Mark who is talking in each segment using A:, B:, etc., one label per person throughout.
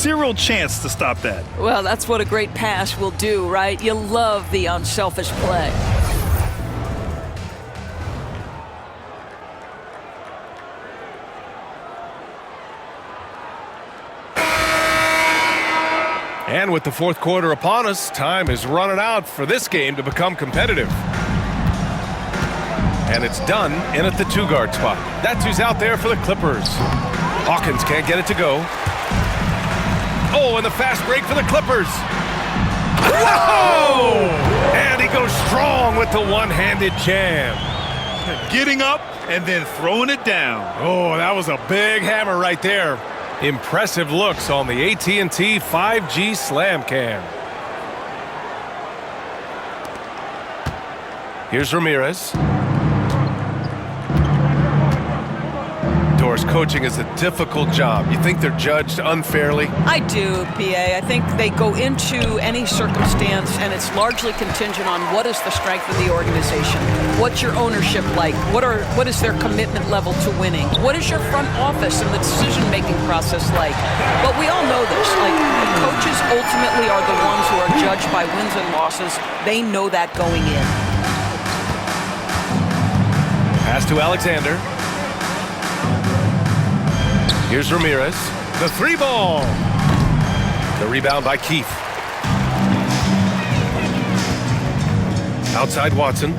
A: zero chance to stop that.
B: Well, that's what a great pass will do, right? You love the unselfish play.
C: And with the fourth quarter upon us, time is running out for this game to become competitive. And it's done in at the two-guard spot. That's who's out there for the Clippers. Hawkins can't get it to go. Oh, and the fast break for the Clippers. Whoa! And he goes strong with the one-handed jam.
A: Getting up and then throwing it down.
C: Oh, that was a big hammer right there. Impressive looks on the AT&T 5G Slam Cam. Here's Ramirez. Doris, coaching is a difficult job. You think they're judged unfairly?
B: I do, PA. I think they go into any circumstance, and it's largely contingent on what is the strength of the organization. What's your ownership like? What is their commitment level to winning? What is your front office and the decision-making process like? But we all know this. Like, the coaches ultimately are the ones who are judged by wins and losses. They know that going in.
C: Pass to Alexander. Here's Ramirez. The three ball. The rebound by Keith. Outside Watson.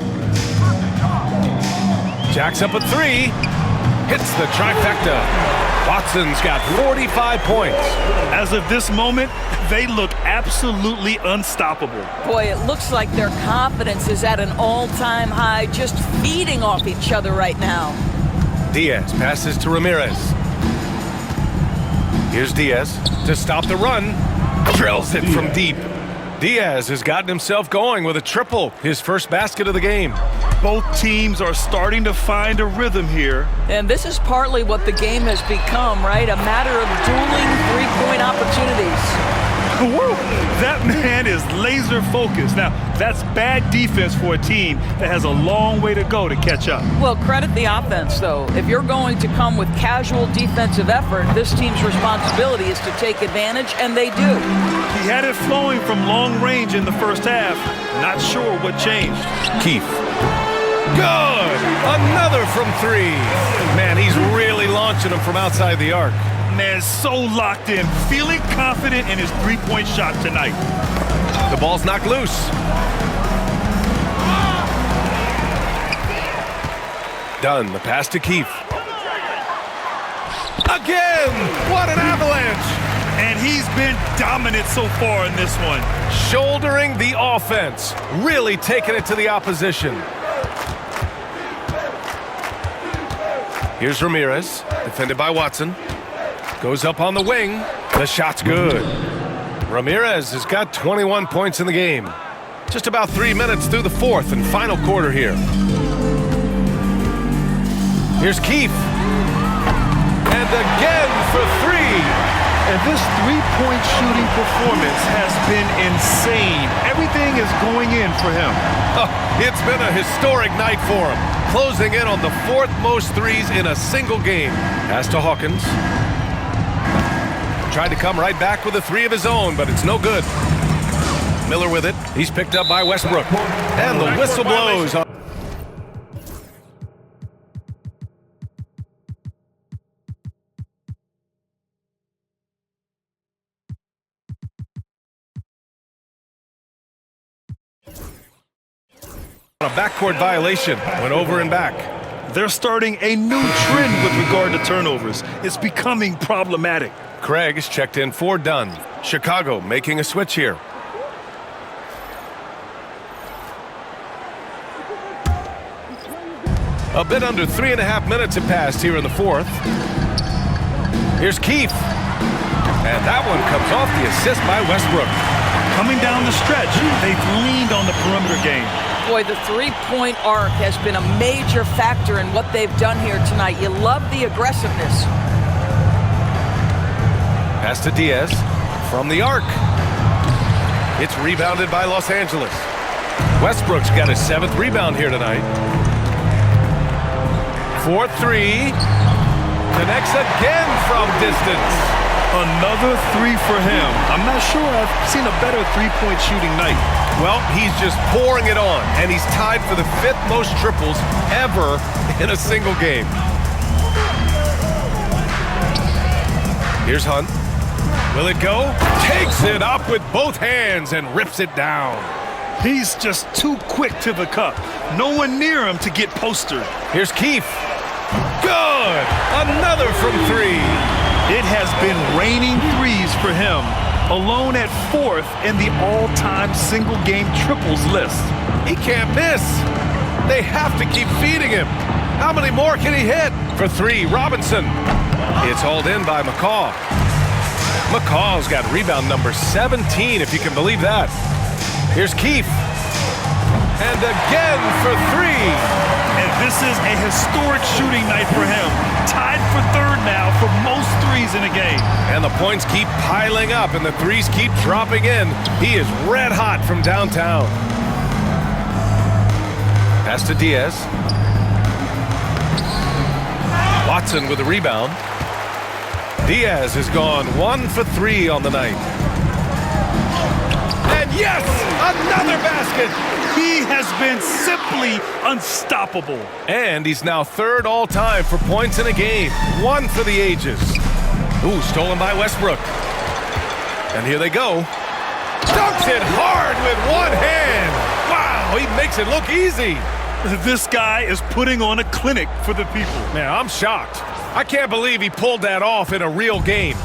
C: Jacks up a three. Hits the trifecta. Watson's got 45 points.
A: As of this moment, they look absolutely unstoppable.
B: Boy, it looks like their confidence is at an all-time high, just feeding off each other right now.
C: Diaz passes to Ramirez. Here's Diaz to stop the run. Drills it from deep. Diaz has gotten himself going with a triple, his first basket of the game.
A: Both teams are starting to find a rhythm here.
B: And this is partly what the game has become, right? A matter of dueling three-point opportunities.
A: Woo! That man is laser focused. Now, that's bad defense for a team that has a long way to go to catch up.
B: Well, credit the offense, though. If you're going to come with casual defensive effort, this team's responsibility is to take advantage, and they do.
A: He had it flowing from long range in the first half. Not sure what changed.
C: Keith. Good! Another from three. Man, he's really launching them from outside the arc.
A: Man, so locked in, feeling confident in his three-point shot tonight.
C: The ball's knocked loose. Done. The pass to Keith. Again! What an avalanche!
A: And he's been dominant so far in this one.
C: Shouldering the offense. Really taking it to the opposition. Here's Ramirez, defended by Watson. Goes up on the wing. The shot's good. Ramirez has got 21 points in the game. Just about 3 minutes through the fourth and final quarter here. Here's Keith. And again for three.
A: And this three-point shooting performance has been insane. Everything is going in for him.
C: Oh, it's been a historic night for him. Closing in on the fourth most threes in a single game. Pass to Hawkins. Tried to come right back with a three of his own, but it's no good. Miller with it. He's picked up by Westbrook. And the whistle blows. A backcourt violation. Went over and back.
A: They're starting a new trend with regard to turnovers. It's becoming problematic.
C: Craig is checked in for Dunn. Chicago making a switch here. A bit under 3.5 minutes have passed here in the fourth. Here's Keith. And that one comes off the assist by Westbrook.
A: Coming down the stretch, they've leaned on the perimeter game.
B: Boy, the three-point arc has been a major factor in what they've done here tonight. You love the aggressiveness.
C: Pass to Diaz from the arc. It's rebounded by Los Angeles. Westbrook's got his 7th rebound here tonight. 4-3. Connects again from distance.
A: Another three for him. I'm not sure I've seen a better three-point shooting night.
C: Well, he's just pouring it on, and he's tied for the 5th most triples ever in a single game. Here's Hunt. Will it go? Takes it up with both hands and rips it down.
A: He's just too quick to the cup. No one near him to get postered.
C: Here's Keefe. Good! Another from 3.
A: It has been raining threes for him, alone at 4th in the all-time single-game triples list.
C: He can't miss. They have to keep feeding him. How many more can he hit? For 3, Robinson. It's hauled in by McCaw. McCaw's got rebound number 17, if you can believe that. Here's Keefe. And again for 3.
A: And this is a historic shooting night for him. Tied for 3rd now for most threes in a game.
C: And the points keep piling up and the threes keep dropping in. He is red hot from downtown. Pass to Diaz. Watson with the rebound. Diaz has gone 1 for 3 on the night. And yes, another basket.
A: He has been simply unstoppable.
C: And he's now 3rd all-time for points in a game. 1 for the ages. Ooh, stolen by Westbrook. And here they go. Dunks it hard with one hand. Wow, he makes it look easy.
A: This guy is putting on a clinic for the people.
C: Man, I'm shocked. I can't believe he pulled that off in a real game.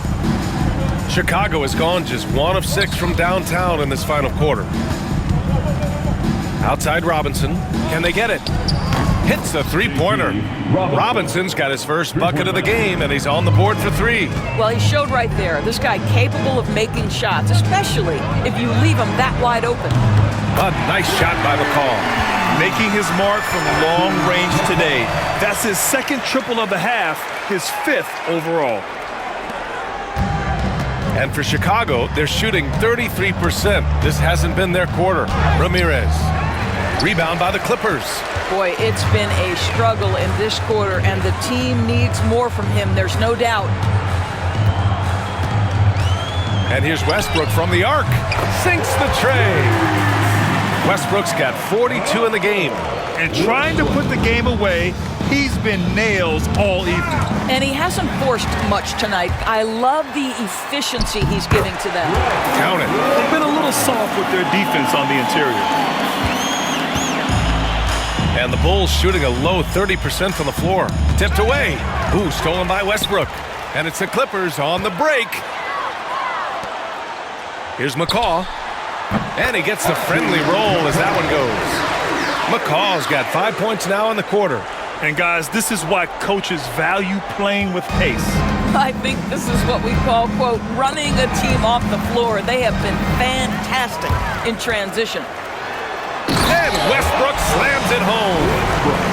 C: Chicago has gone just 1 of 6 from downtown in this final quarter. Outside Robinson. Can they get it? Hits the three-pointer. Robinson's got his first bucket of the game, and he's on the board for 3.
B: Well, he showed right there. This guy capable of making shots, especially if you leave him that wide open.
C: A nice shot by McCaw.
A: Making his mark from long range today. That's his 2nd triple of the half, his 5th overall.
C: And for Chicago, they're shooting 33%. This hasn't been their quarter. Ramirez. Rebound by the Clippers.
B: Boy, it's been a struggle in this quarter, and the team needs more from him. There's no doubt.
C: And here's Westbrook from the arc. Sinks the tray. Westbrook's got 42 in the game.
A: And trying to put the game away, he's been nails all evening.
B: And he hasn't forced much tonight. I love the efficiency he's giving to them.
C: Count it.
A: They've been a little soft with their defense on the interior.
C: And the Bulls shooting a low 30% from the floor. Tipped away. Ooh, stolen by Westbrook. And it's the Clippers on the break. Here's McCaw. And he gets the friendly roll as that one goes. McCaw's got 5 points now in the quarter.
A: And guys, this is why coaches value playing with pace.
B: I think this is what we call, quote, running a team off the floor. They have been fantastic in transition.
C: And Westbrook slams it home.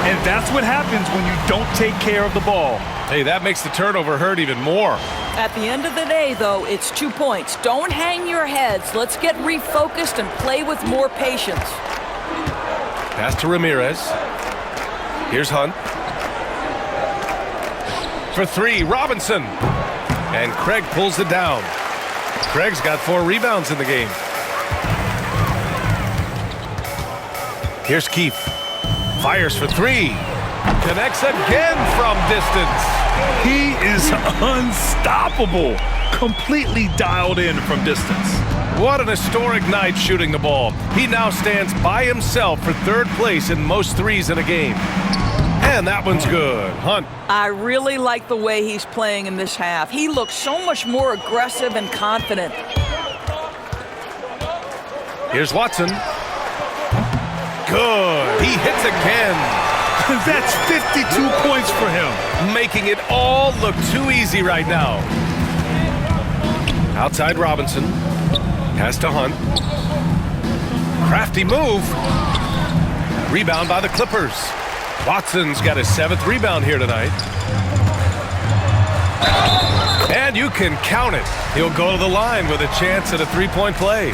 A: And that's what happens when you don't take care of the ball.
C: Hey, that makes the turnover hurt even more.
B: At the end of the day, though, it's 2 points. Don't hang your heads. Let's get refocused and play with more patience.
C: Pass to Ramirez. Here's Hunt. For 3, Robinson. And Craig pulls it down. Craig's got 4 rebounds in the game. Here's Keefe. Fires for 3. Connects again from distance.
A: He is unstoppable. Completely dialed in from distance.
C: What an historic night shooting the ball. He now stands by himself for 3rd place in most threes in a game. And that one's good. Hunt.
B: I really like the way he's playing in this half. He looks so much more aggressive and confident.
C: Here's Watson. Good. He hits again.
A: That's 52 points for him.
C: Making it all look too easy right now. Outside Robinson. Pass to Hunt. Crafty move. Rebound by the Clippers. Watson's got his 7th rebound here tonight. And you can count it. He'll go to the line with a chance at a 3-point play.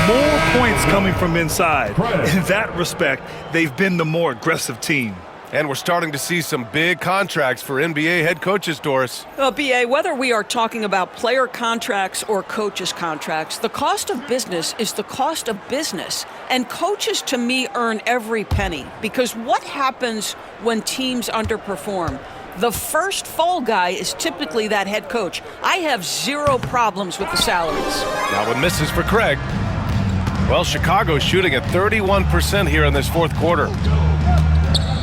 A: More points coming from inside. In that respect, they've been the more aggressive team.
C: And we're starting to see some big contracts for NBA head coaches, Doris.
B: Well, BA, whether we are talking about player contracts or coaches' contracts, the cost of business is the cost of business. And coaches, to me, earn every penny. Because what happens when teams underperform? The first fall guy is typically that head coach. I have zero problems with the salaries.
C: Now one misses for Craig. Well, Chicago's shooting at 31% here in this fourth quarter.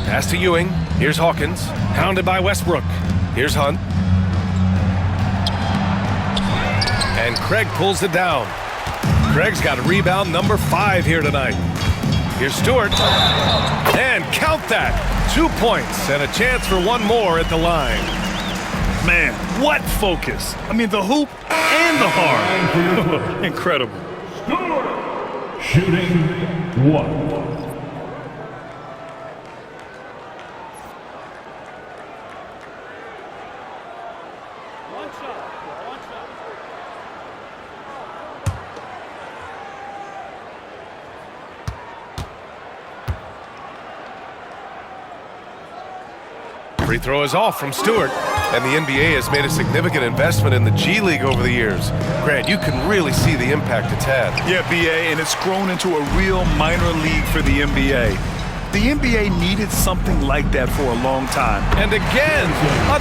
C: Pass to Ewing. Here's Hawkins. Hounded by Westbrook. Here's Hunt. And Craig pulls it down. Craig's got rebound number 5 here tonight. Here's Stewart. And count that. 2 points and a chance for one more at the line.
A: Man, what focus. I mean, the hoop and the heart. Incredible.
D: Shooting 1.
C: Free throw is off from Stewart. And the NBA has made a significant investment in the G League over the years. Grant, you can really see the impact it's had.
A: Yeah, BA, and it's grown into a real minor league for the NBA. The NBA needed something like that for a long time.
C: And again,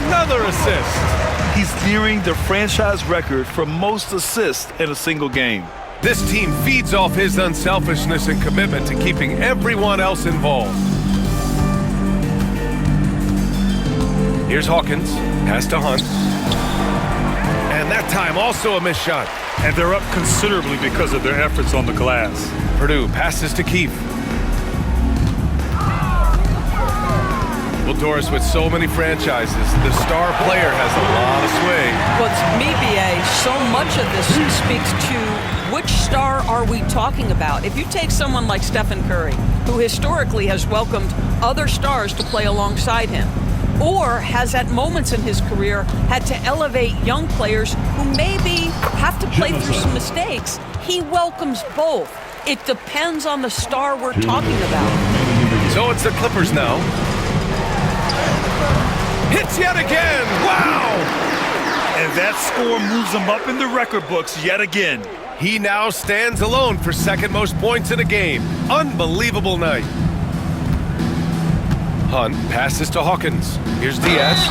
C: another assist.
A: He's nearing the franchise record for most assists in a single game.
C: This team feeds off his unselfishness and commitment to keeping everyone else involved. Here's Hawkins. Pass to Hunt. And that time also a missed shot.
A: And they're up considerably because of their efforts on the glass.
C: Purdue passes to Keefe. Well, Doris, with so many franchises, the star player has a lot of sway.
B: Well, to me, BA, so much of this speaks to which star are we talking about? If you take someone like Stephen Curry, who historically has welcomed other stars to play alongside him, or has at moments in his career had to elevate young players who maybe have to play through some mistakes, he welcomes both. It depends on the star we're talking about.
C: So it's the Clippers now. Hits yet again! Wow!
A: And that score moves him up in the record books yet again.
C: He now stands alone for second most points in a game. Unbelievable night. Hunt passes to Hawkins. Here's Diaz.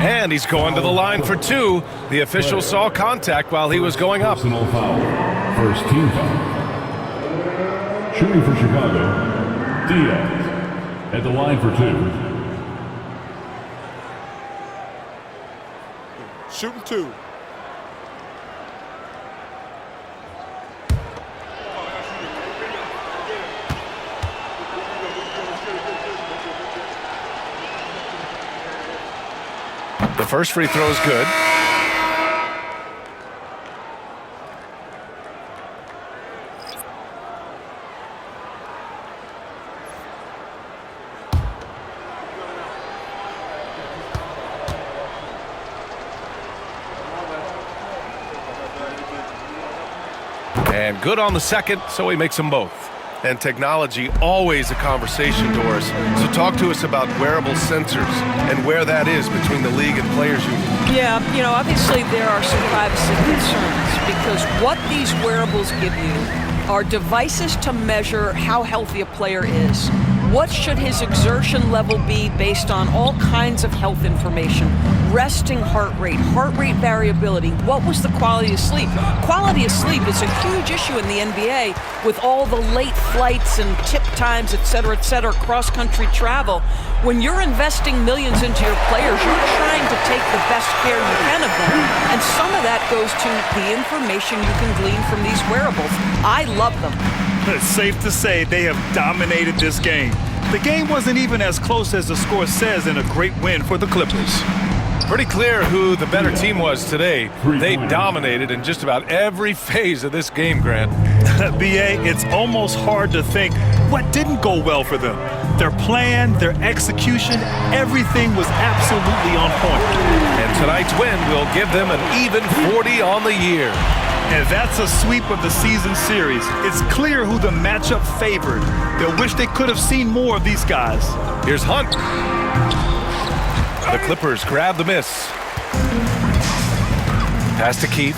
C: And he's going to the line for 2. The official saw contact while he was going up.
D: Personal foul. First team foul. Shooting for Chicago, Diaz. At the line for 2.
A: Shooting 2.
C: The first free throw is good. And good on the second, so he makes them both. And technology, always a conversation, Doris. So talk to us about wearable sensors and where that is between the league and players' union.
B: Yeah, you know, obviously there are some privacy concerns because what these wearables give you are devices to measure how healthy a player is. What should his exertion level be based on all kinds of health information? Resting heart rate variability. What was the quality of sleep? Quality of sleep is a huge issue in the NBA with all the late flights and tip times, et cetera, cross-country travel. When you're investing millions into your players, you're trying to take the best care you can of them. And some of that goes to the information you can glean from these wearables. I love them.
A: It's safe to say they have dominated this game. The game wasn't even as close as the score says in a great win for the Clippers.
C: Pretty clear who the better team was today. They dominated in just about every phase of this game, Grant.
A: BA, it's almost hard to think what didn't go well for them. Their plan, their execution, everything was absolutely on point.
C: And tonight's win will give them an even 40 on the year.
A: And that's a sweep of the season series. It's clear who the matchup favored. They'll wish they could have seen more of these guys.
C: Here's Hunt. The Clippers grab the miss. Pass to Keith.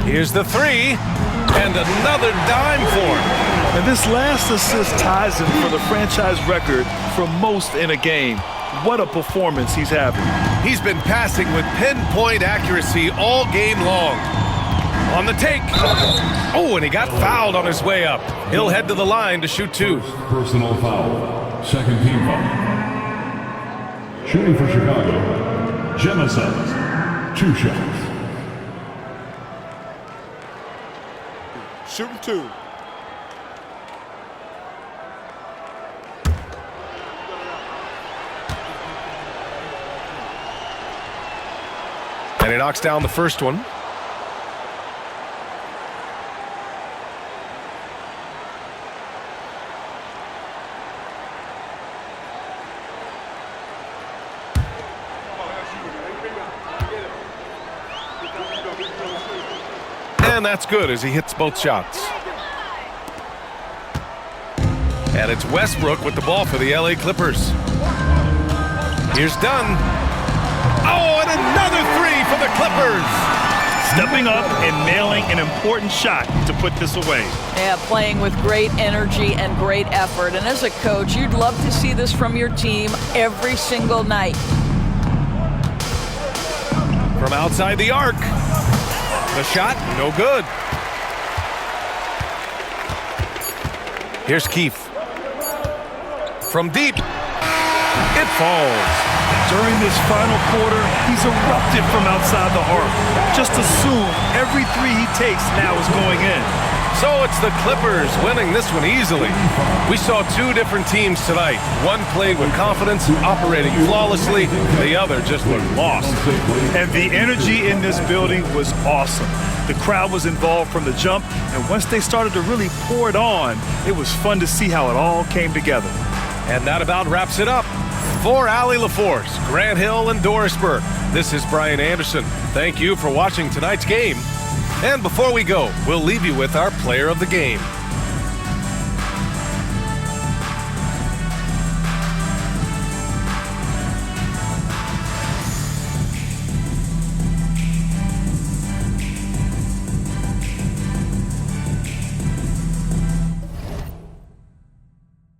C: Here's the three. And another dime for him.
A: And this last assist ties him for the franchise record for most in a game. What a performance he's having.
C: He's been passing with pinpoint accuracy all game long. On the take. Oh, and he got fouled on his way up. He'll head to the line to shoot two.
D: First personal foul. Second team foul. Shooting for Chicago, Gemma Simmons. 2 shots.
E: Shooting 2.
C: And he knocks down the first one. And that's good as he hits both shots. And it's Westbrook with the ball for the LA Clippers. Here's Dunn. Oh, and another three for the Clippers.
A: Stepping up and nailing an important shot to put this away.
B: Yeah, playing with great energy and great effort. And as a coach, you'd love to see this from your team every single night.
C: From outside the arc. The shot, no good. Here's Keith. From deep. It falls.
A: During this final quarter, he's erupted from outside the arc. Just assume every three he takes now is going in.
C: So it's the Clippers winning this one easily. We saw two different teams tonight. One played with confidence, operating flawlessly. The other just looked lost.
A: And the energy in this building was awesome. The crowd was involved from the jump, and once they started to really pour it on, it was fun to see how it all came together.
C: And that about wraps it up. For Allie LaForce, Grant Hill, and Doris Burke, this is Brian Anderson. Thank you for watching tonight's game. And before we go, we'll leave you with our player of the game.